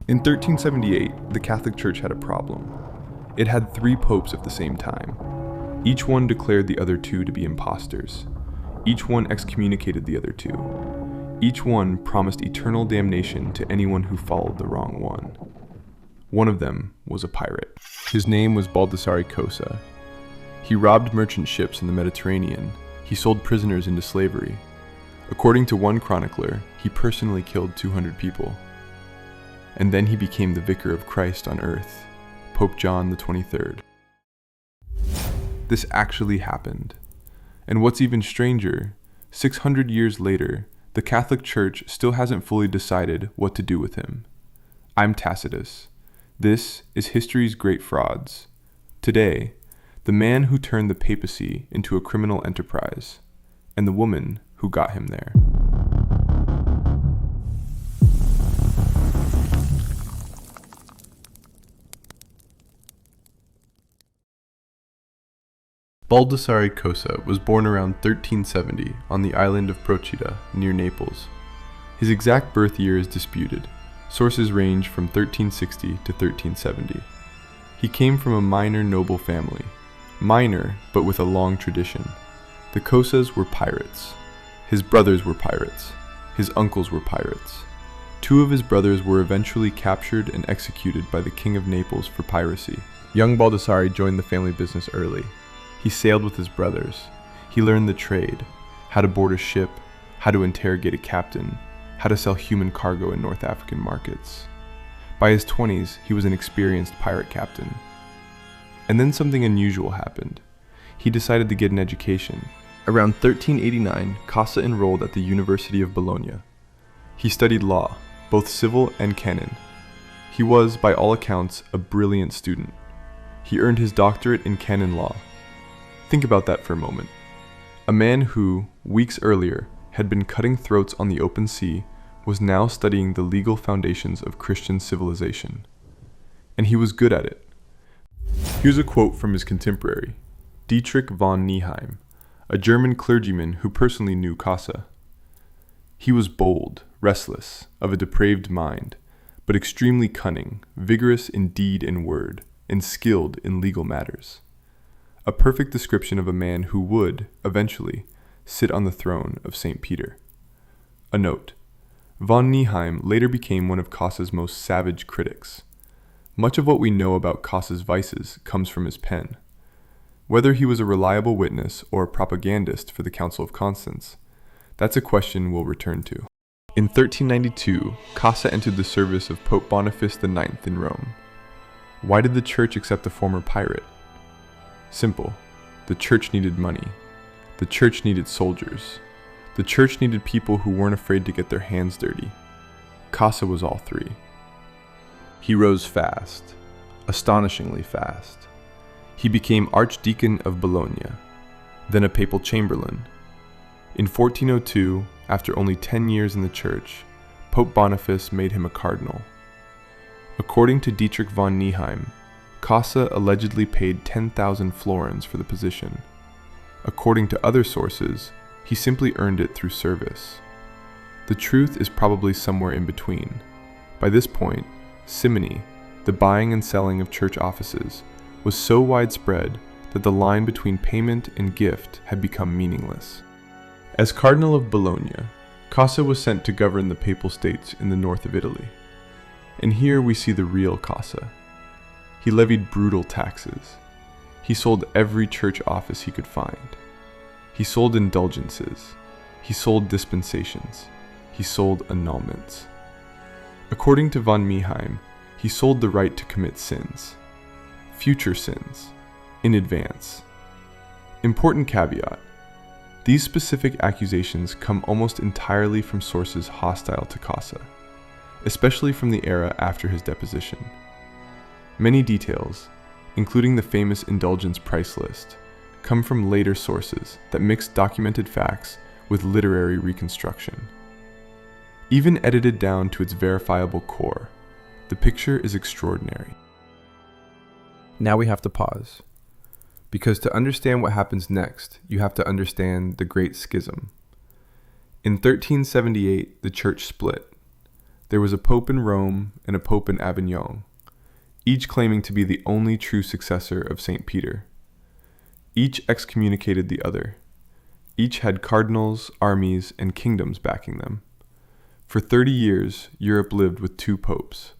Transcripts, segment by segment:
In 1378, the Catholic Church had a problem. It had 3 popes at the same time. Each one declared the other 2 to be impostors. Each one excommunicated the other 2. Each one promised eternal damnation to anyone who followed the wrong one. One of them was a pirate. His name was Baldassarre Cossa. He robbed merchant ships in the Mediterranean. He sold prisoners into slavery. According to one chronicler, he personally killed 200 people. And then he became the vicar of Christ on earth, Pope John XXIII. This actually happened. And what's even stranger, 600 years later, the Catholic Church still hasn't fully decided what to do with him. I'm TACITUS. This is history's great frauds. Today, the man who turned the papacy into a criminal enterprise, and the woman who got him there. Baldassarre Cossa was born around 1370 on the island of Procida, near Naples. His exact birth year is disputed. Sources range from 1360 to 1370. He came from a minor noble family. Minor, but with a long tradition. The Cossas were pirates. His brothers were pirates. His uncles were pirates. 2 of his brothers were eventually captured and executed by the King of Naples for piracy. Young Baldassarre joined the family business early. He sailed with his brothers. He learned the trade, how to board a ship, how to interrogate a captain, how to sell human cargo in North African markets. By his 20s, he was an experienced pirate captain. And then something unusual happened. He decided to get an education. Around 1389, Cossa enrolled at the University of Bologna. He studied law, both civil and canon. He was, by all accounts, a brilliant student. He earned his doctorate in canon law. Think about that for a moment. A man who, weeks earlier, had been cutting throats on the open sea was now studying the legal foundations of Christian civilization. And he was good at it. Here's a quote from his contemporary, Dietrich von Nieheim, a German clergyman who personally knew Cossa. He was bold, restless, of a depraved mind, but extremely cunning, vigorous in deed and word, and skilled in legal matters. A perfect description of a man who would, eventually, sit on the throne of St. Peter. A note: von Nieheim later became one of Cossa's most savage critics. Much of what we know about Cossa's vices comes from his pen. Whether he was a reliable witness or a propagandist for the Council of Constance, that's a question we'll return to. In 1392, Cossa entered the service of Pope Boniface IX in Rome. Why did the Church accept a former pirate? Simple. The Church needed money. The Church needed soldiers. The Church needed people who weren't afraid to get their hands dirty. Cossa was all 3. He rose fast, astonishingly fast. He became Archdeacon of Bologna, then a papal chamberlain. In 1402, after only 10 years in the Church, Pope Boniface made him a cardinal. According to Dietrich von Nieheim, Cossa allegedly paid 10,000 florins for the position. According to other sources, he simply earned it through service. The truth is probably somewhere in between. By this point, simony, the buying and selling of church offices, was so widespread that the line between payment and gift had become meaningless. As Cardinal of Bologna, Cossa was sent to govern the Papal States in the north of Italy. And here we see the real Cossa. He levied brutal taxes. He sold every church office he could find. He sold indulgences. He sold dispensations. He sold annulments. According to von Nieheim, he sold the right to commit sins. Future sins. In advance. Important caveat. These specific accusations come almost entirely from sources hostile to Cossa, especially from the era after his deposition. Many details, including the famous indulgence price list, come from later sources that mix documented facts with literary reconstruction. Even edited down to its verifiable core, the picture is extraordinary. Now we have to pause, because to understand what happens next, you have to understand the Great Schism. In 1378, the Church split. There was a pope in Rome and a pope in Avignon, each claiming to be the only true successor of St. Peter. Each excommunicated the other. Each had cardinals, armies, and kingdoms backing them. For 30 years, Europe lived with two popes.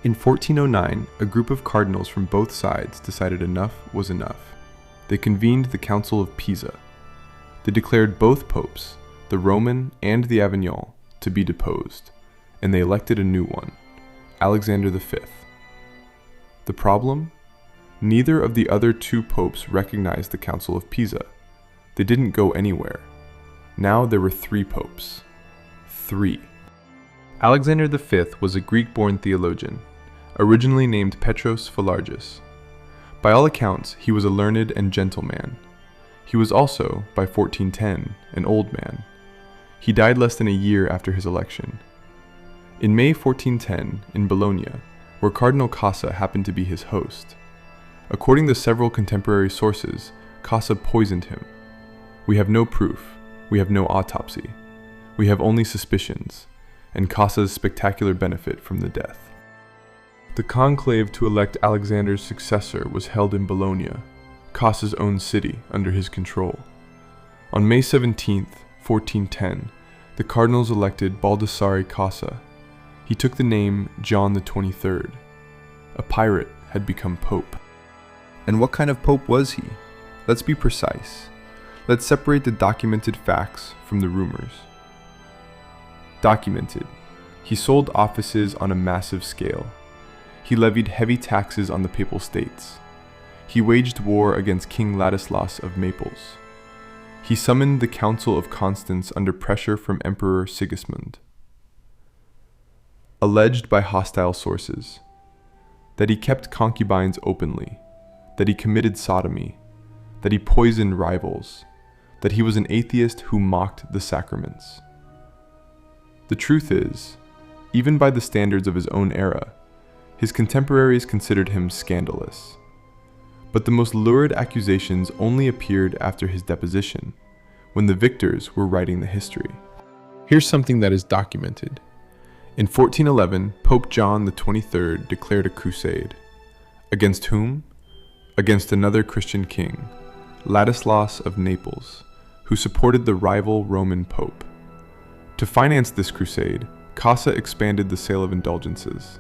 In 1409, a group of cardinals from both sides decided enough was enough. They convened the Council of Pisa. They declared both popes, the Roman and the Avignon, to be deposed, and they elected a new one, Alexander V. The problem? Neither of the other two popes recognized the Council of Pisa. They didn't go anywhere. Now there were three popes. 3. Alexander V was a Greek-born theologian, originally named Petros Philargus. By all accounts, he was a learned and gentle man. He was also, by 1410, an old man. He died less than a year after his election. In May 1410, in Bologna, where Cardinal Cossa happened to be his host, according to several contemporary sources, Cossa poisoned him. We have no proof, we have no autopsy, we have only suspicions, and Cossa's spectacular benefit from the death. The conclave to elect Alexander's successor was held in Bologna, Cossa's own city, under his control. On May 17, 1410, the cardinals elected Baldassarre Cossa. He took the name John the 23rd. A pirate had become pope. And what kind of pope was he? Let's be precise. Let's separate the documented facts from the rumors. Documented. He sold offices on a massive scale. He levied heavy taxes on the Papal States. He waged war against King Ladislas of Naples. He summoned the Council of Constance under pressure from Emperor Sigismund. Alleged by hostile sources that he kept concubines openly, that he committed sodomy, that he poisoned rivals, that he was an atheist who mocked the sacraments. The truth is, even by the standards of his own era, his contemporaries considered him scandalous. But the most lurid accusations only appeared after his deposition, when the victors were writing the history. Here's something that is documented. In 1411, Pope John the 23rd declared a crusade. Against whom? Against another Christian king, Ladislas of Naples, who supported the rival Roman pope. To finance this crusade, Cossa expanded the sale of indulgences.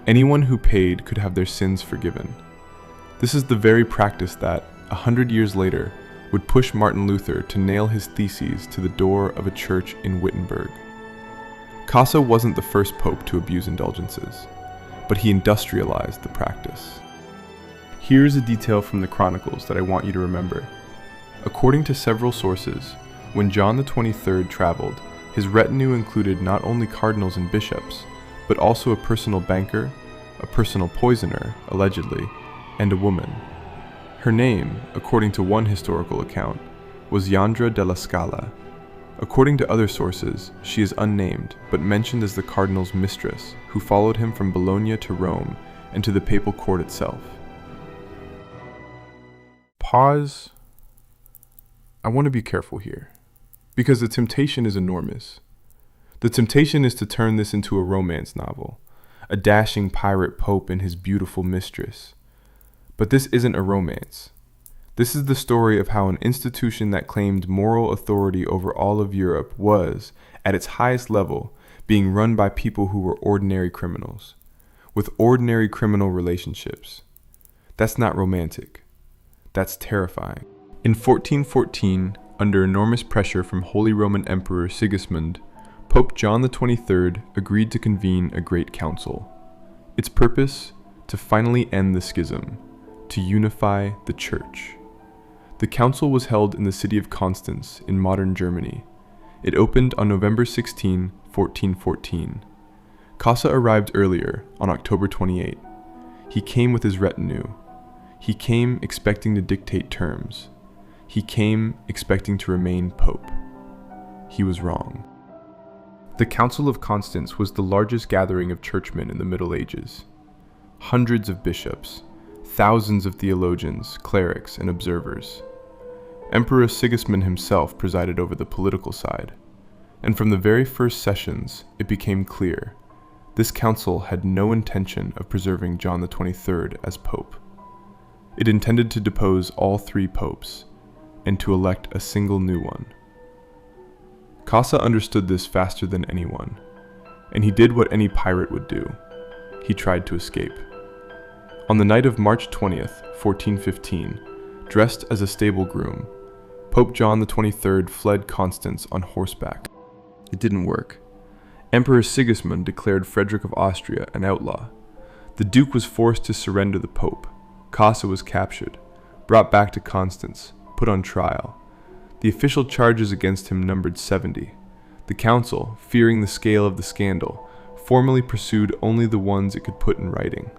Anyone who paid could have their sins forgiven. This is the very practice that, 100 years later, would push Martin Luther to nail his theses to the door of a church in Wittenberg. Cossa wasn't the first pope to abuse indulgences, but he industrialized the practice. Here's a detail from the Chronicles that I want you to remember. According to several sources, when John the 23rd traveled, his retinue included not only cardinals and bishops, but also a personal banker, a personal poisoner, allegedly, and a woman. Her name, according to one historical account, was Yandra della Scala. According to other sources, she is unnamed, but mentioned as the cardinal's mistress, who followed him from Bologna to Rome and to the papal court itself. Pause. I want to be careful here, because the temptation is enormous. The temptation is to turn this into a romance novel, a dashing pirate pope and his beautiful mistress. But this isn't a romance. This is the story of how an institution that claimed moral authority over all of Europe was, at its highest level, being run by people who were ordinary criminals, with ordinary criminal relationships. That's not romantic. That's terrifying. In 1414, under enormous pressure from Holy Roman Emperor Sigismund, Pope John the 23rd agreed to convene a great council. Its purpose? To finally end the schism, to unify the Church. The council was held in the city of Constance in modern Germany. It opened on November 16, 1414. Cossa arrived earlier, on October 28. He came with his retinue. He came expecting to dictate terms. He came expecting to remain pope. He was wrong. The Council of Constance was the largest gathering of churchmen in the Middle Ages. Hundreds of bishops, thousands of theologians, clerics, and observers. Emperor Sigismund himself presided over the political side. and from the very first sessions it became clear this council had no intention of preserving John the 23rd as pope. It intended to depose all three popes and to elect a single new one. Cossa understood this faster than anyone, and he did what any pirate would do. He tried to escape. On the night of March 20th, 1415, dressed as a stable groom, Pope John the 23rd fled Constance on horseback. It didn't work. Emperor Sigismund declared Frederick of Austria an outlaw. The Duke was forced to surrender the Pope. Cossa was captured, brought back to Constance, put on trial. The official charges against him numbered 70. The council, fearing the scale of the scandal, formally pursued only the ones it could put in writing.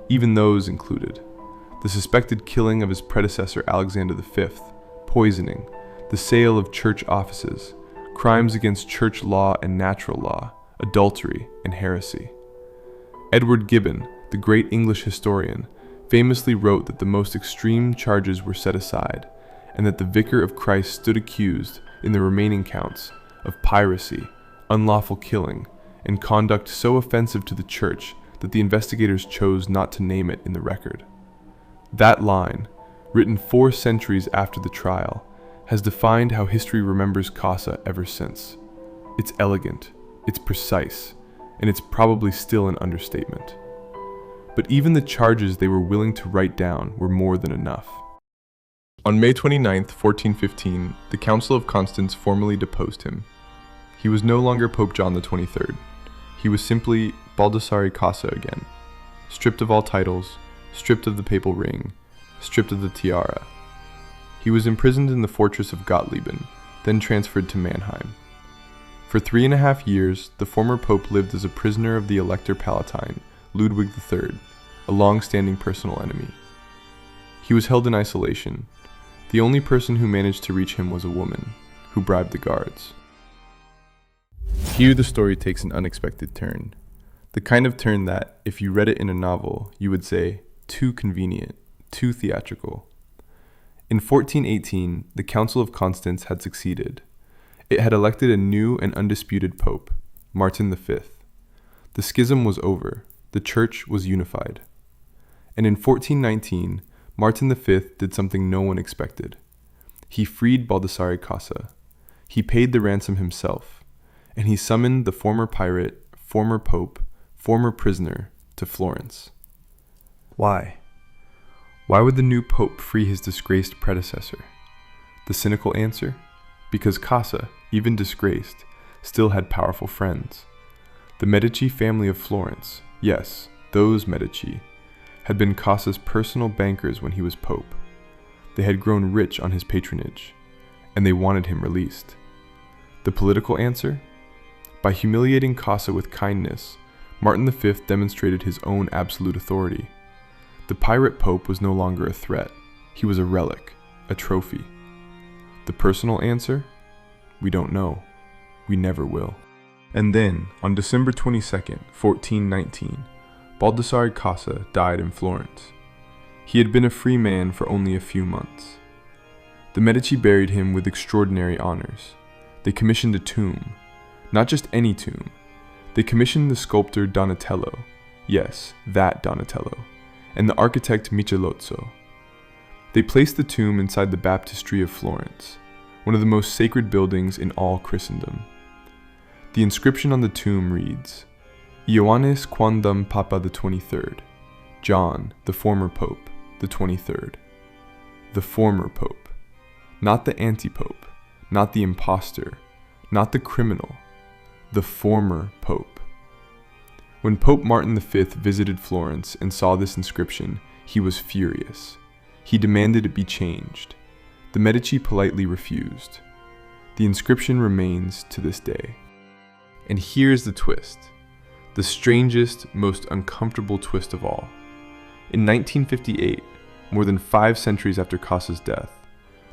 Even those included the suspected killing of his predecessor Alexander V, poisoning, the sale of church offices, crimes against church law and natural law, adultery, and heresy. Edward Gibbon, the great English historian, famously wrote that the most extreme charges were set aside, and that the Vicar of Christ stood accused, in the remaining counts, of piracy, unlawful killing, and conduct so offensive to the Church that the investigators chose not to name it in the record. That line, written 4 centuries after the trial, has defined how history remembers Cossa ever since. It's elegant, it's precise, and it's probably still an understatement. But even the charges they were willing to write down were more than enough. On May 29, 1415, the Council of Constance formally deposed him. He was no longer Pope John the 23rd. He was simply Baldassarre Cossa again, stripped of all titles, stripped of the papal ring, stripped of the tiara. He was imprisoned in the fortress of Gottlieben, then transferred to Mannheim. For 3.5 years, the former pope lived as a prisoner of the Elector Palatine, Ludwig III, a long-standing personal enemy. He was held in isolation. The only person who managed to reach him was a woman, who bribed the guards. Here the story takes an unexpected turn. The kind of turn that, if you read it in a novel, you would say, too convenient, too theatrical. In 1418, the Council of Constance had succeeded. It had elected a new and undisputed pope, Martin V. The schism was over. The Church was unified. And in 1419, Martin V did something no one expected. He freed Baldassarre Cossa. He paid the ransom himself, and he summoned the former pirate, former pope, former prisoner to Florence. Why? Why would the new pope free his disgraced predecessor? The cynical answer? Because Cossa, even disgraced, still had powerful friends. The Medici family of Florence, yes, those Medici, had been Cossa's personal bankers when he was pope. They had grown rich on his patronage, and they wanted him released. The political answer? By humiliating Cossa with kindness, Martin V demonstrated his own absolute authority. The pirate pope was no longer a threat. He was a relic, a trophy. The personal answer? We don't know. We never will. And then, on December 22nd, 1419, Baldassarre Cossa died in Florence. He had been a free man for only a few months. The Medici buried him with extraordinary honors. They commissioned a tomb. Not just any tomb. They commissioned the sculptor Donatello. Yes, that Donatello. And the architect Michelozzo. They placed the tomb inside the baptistry of Florence, one of the most sacred buildings in all Christendom. The inscription on the tomb reads, Ioannis quondam Papa the 23rd, John, the former Pope, the 23rd. The former Pope, not the anti-Pope, not the impostor, not the criminal, the former Pope. When Pope Martin V visited Florence and saw this inscription, he was furious. He demanded it be changed. The Medici politely refused. The inscription remains to this day. And here's the twist, the strangest, most uncomfortable twist of all. In 1958, more than 5 centuries after Cossa's death,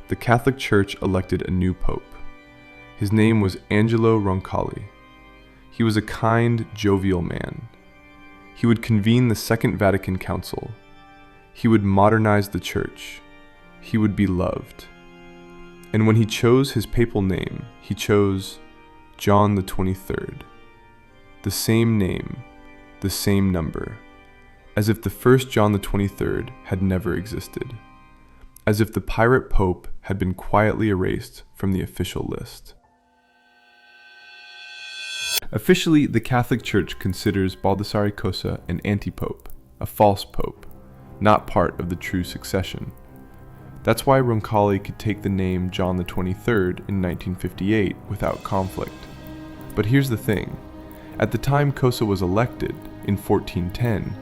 the Catholic Church elected a new pope. His name was Angelo Roncalli. He was a kind, jovial man. He would convene the Second Vatican Council. He would modernize the Church. He would be loved. And when he chose his papal name, he chose John the 23rd. The same name, the same number, as if the first John the 23rd had never existed, as if the pirate pope had been quietly erased from the official list. Officially, the Catholic Church considers Baldassarre Cossa an anti-pope, a false pope, not part of the true succession. That's why Roncalli could take the name John the 23rd in 1958 without conflict. But here's the thing. At the time Cossa was elected, in 1410,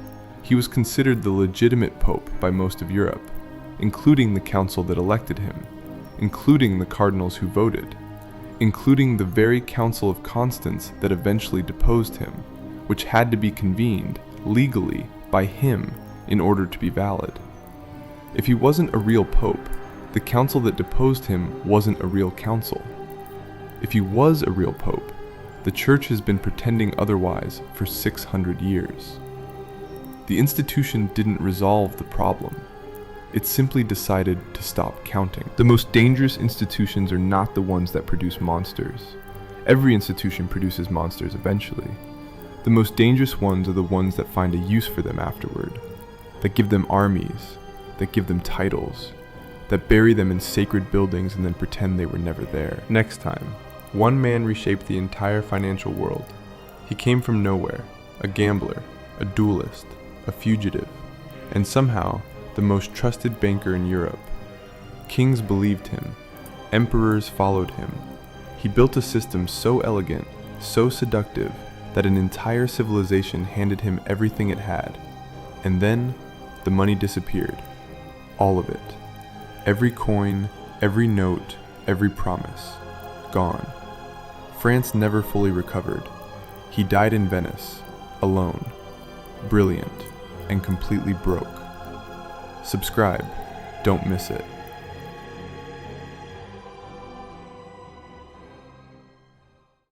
he was considered the legitimate pope by most of Europe, including the council that elected him, including the cardinals who voted, including the very Council of Constance that eventually deposed him, which had to be convened, legally, by him in order to be valid. If he wasn't a real pope, the council that deposed him wasn't a real council. If he was a real pope, the Church has been pretending otherwise for 600 years. The institution didn't resolve the problem. It simply decided to stop counting. The most dangerous institutions are not the ones that produce monsters. Every institution produces monsters eventually. The most dangerous ones are the ones that find a use for them afterward, that give them armies, that give them titles, that bury them in sacred buildings and then pretend they were never there. Next time, one man reshaped the entire financial world. He came from nowhere, a gambler, a duelist, a fugitive, and somehow the most trusted banker in Europe. Kings believed him. Emperors followed him. He built a system so elegant, so seductive, that an entire civilization handed him everything it had. And then, the money disappeared. All of it. Every coin, every note, every promise. Gone. France never fully recovered. He died in Venice, alone, brilliant, and completely broke. Subscribe, don't miss it.